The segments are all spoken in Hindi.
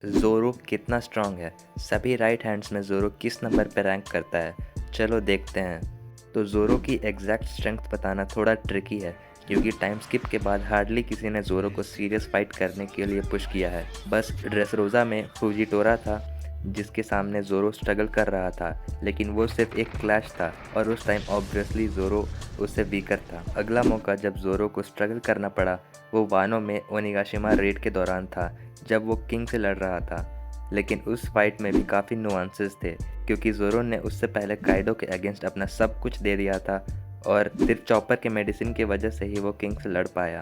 ज़ोरो कितना स्ट्रॉन्ग है? सभी राइट हैंड्स में ज़ोरो किस नंबर पर रैंक करता है? चलो देखते हैं। तो ज़ोरो की एग्जैक्ट स्ट्रेंथ बताना थोड़ा ट्रिकी है क्योंकि टाइम स्किप के बाद हार्डली किसी ने ज़ोरो को सीरियस फाइट करने के लिए पुश किया है। बस ड्रेसरोज़ा में फुजिटोरा था जिसके सामने ज़ोरो स्ट्रगल कर रहा था, लेकिन वो सिर्फ एक क्लैश था और उस टाइम ऑब्वियसली ज़ोरो उससे वीकर था। अगला मौका जब ज़ोरो को स्ट्रगल करना पड़ा वो वानो में ओनिगाशिमा रेड के दौरान था, जब वो किंग से लड़ रहा था। लेकिन उस फाइट में भी काफ़ी नुआंसेस थे क्योंकि ज़ोरो ने उससे पहले काइडो के अगेंस्ट अपना सब कुछ दे दिया था और सिर्फ चॉपर के मेडिसिन की वजह से ही वो किंग से लड़ पाया।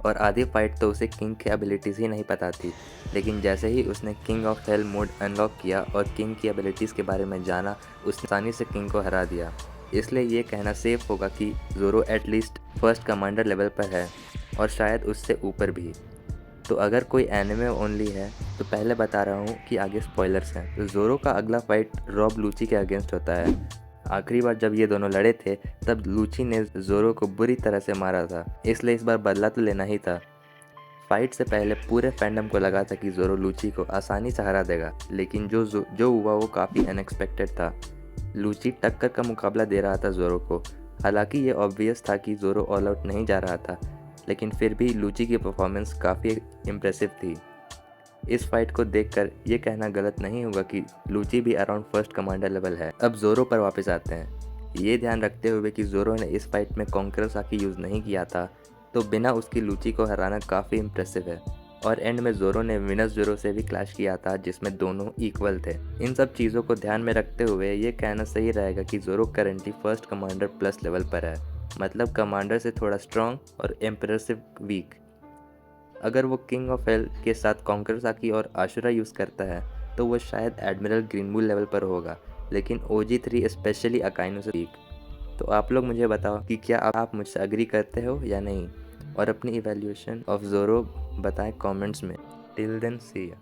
और आधी फाइट तो उसे किंग की एबिलिटीज़ ही नहीं पता थी, लेकिन जैसे ही उसने king of hell mode unlock किया और किंग की एबिलिटीज़ के बारे में जाना, उसने आसानी से किंग को हरा दिया। इसलिए ये कहना सेफ होगा कि ज़ोरो एटलीस्ट फर्स्ट कमांडर लेवल पर है और शायद उससे ऊपर भी। तो अगर कोई एनिमे ओनली है तो पहले बता रहा हूँ कि आगे स्पॉयलर्स हैं। तो ज़ोरो का अगला फाइट रॉब लूची के अगेंस्ट होता है। आखिरी बार जब ये दोनों लड़े थे तब लूची ने ज़ोरो को बुरी तरह से मारा था, इसलिए इस बार बदला तो लेना ही था। फाइट से पहले पूरे फैंडम को लगा था कि ज़ोरो लूची को आसानी से हरा देगा, लेकिन जो हुआ वो काफ़ी अनएक्सपेक्टेड था। लूची टक्कर का मुकाबला दे रहा था ज़ोरो को। हालांकि ये ऑब्वियस था कि ज़ोरो ऑल आउट नहीं जा रहा था, लेकिन फिर भी लूची की परफॉर्मेंस काफ़ी इम्प्रेसिव थी। इस फाइट को देखकर ये कहना गलत नहीं होगा कि लूची भी अराउंड फर्स्ट कमांडर लेवल है। अब ज़ोरो पर वापस आते हैं। ये ध्यान रखते हुए कि ज़ोरो ने इस फाइट में कॉन्करर साकी यूज़ नहीं किया था, तो बिना उसकी लूची को हराना काफ़ी इम्प्रेसिव है। और एंड में ज़ोरो ने विनस ज़ोरो से भी क्लैश किया था जिसमें दोनों इक्वल थे। इन सब चीज़ों को ध्यान में रखते हुए ये कहना सही रहेगा कि Zoro currently first commander plus level पर है, मतलब कमांडर से थोड़ा स्ट्रॉन्ग और इम्प्रेसिव वीक। अगर वो किंग ऑफ हेल के साथ कॉन्कर साकी और आशुरा यूज़ करता है तो वो शायद एडमिरल ग्रीनबुल लेवल पर होगा, लेकिन OG3 स्पेशली अकाइनो से वीक। तो आप लोग मुझे बताओ कि क्या आप मुझसे अग्री करते हो या नहीं, और अपनी इवैल्यूएशन ऑफ ज़ोरो बताएं कमेंट्स में। टिल देन सी या।